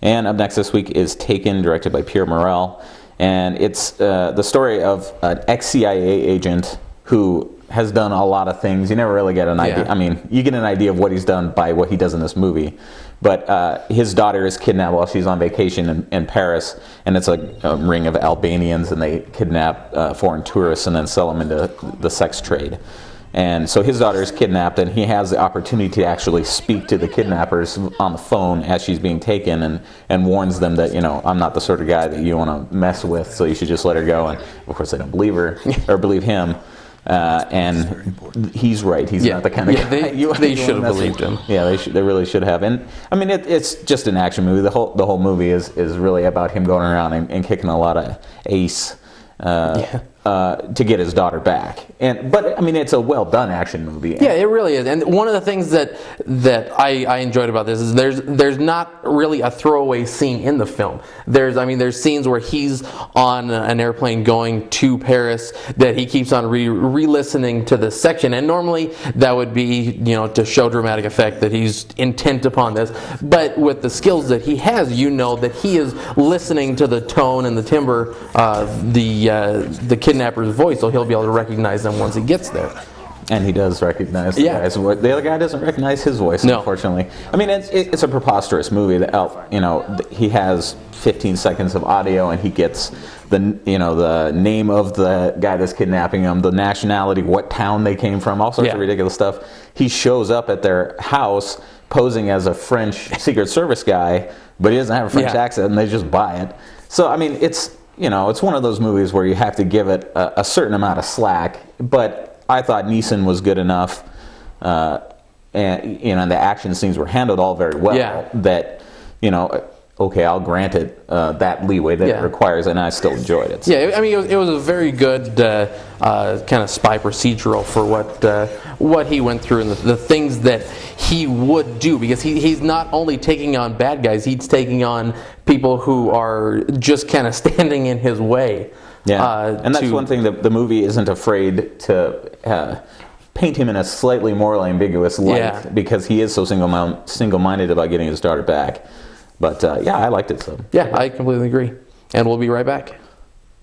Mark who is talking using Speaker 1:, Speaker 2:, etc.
Speaker 1: And up next this week is Taken, directed by Pierre Morel. And it's the story of an ex-CIA agent who has done a lot of things. You never really get an idea. I mean, you get an idea of what he's done by what he does in this movie. But his daughter is kidnapped while she's on vacation in Paris, and it's a ring of Albanians, and they kidnap foreign tourists and then sell them into the sex trade. And so his daughter is kidnapped, and he has the opportunity to actually speak to the kidnappers on the phone as she's being taken, and warns them that, I'm not the sort of guy that you want to mess with, so you should just let her go. And of course they don't believe her or believe him. And he's right. He's not the kind of guy
Speaker 2: they should have believed him.
Speaker 1: Yeah, they really should have. And I mean, it's just an action movie. The whole movie is really about him going around and kicking a lot of ace to get his daughter back. But I mean, it's a well done action movie.
Speaker 2: Yeah, it really is. And one of the things that I enjoyed about this is there's not really a throwaway scene in the film. There's scenes where he's on an airplane going to Paris that he keeps on re-listening to this section, and normally that would be to show dramatic effect that he's intent upon this. But with the skills that he has, that he is listening to the tone and the timbre of the kidnapper's voice, so he'll be able to recognize them once he gets there.
Speaker 1: And he does recognize the guy's voice. The other guy doesn't recognize his voice, unfortunately. I mean, it's a preposterous movie. He has 15 seconds of audio, and he gets the name of the guy that's kidnapping him, the nationality, what town they came from, all sorts of ridiculous stuff. He shows up at their house posing as a French Secret Service guy, but he doesn't have a French accent, and they just buy it. So, I mean, it's one of those movies where you have to give it a certain amount of slack, but I thought Neeson was good enough, and the action scenes were handled all very well. That okay, I'll grant it that leeway that it requires, and I still enjoyed it. So.
Speaker 2: Yeah, I mean, it was a very good kind of spy procedural for what he went through and the things that he would do, because he's not only taking on bad guys, he's taking on people who are just kind of standing in his way.
Speaker 1: Yeah, and that's one thing that the movie isn't afraid to paint him in a slightly morally ambiguous light, because he is so single-minded about getting his daughter back. But I liked it. So
Speaker 2: yeah, I completely agree. And we'll be right back.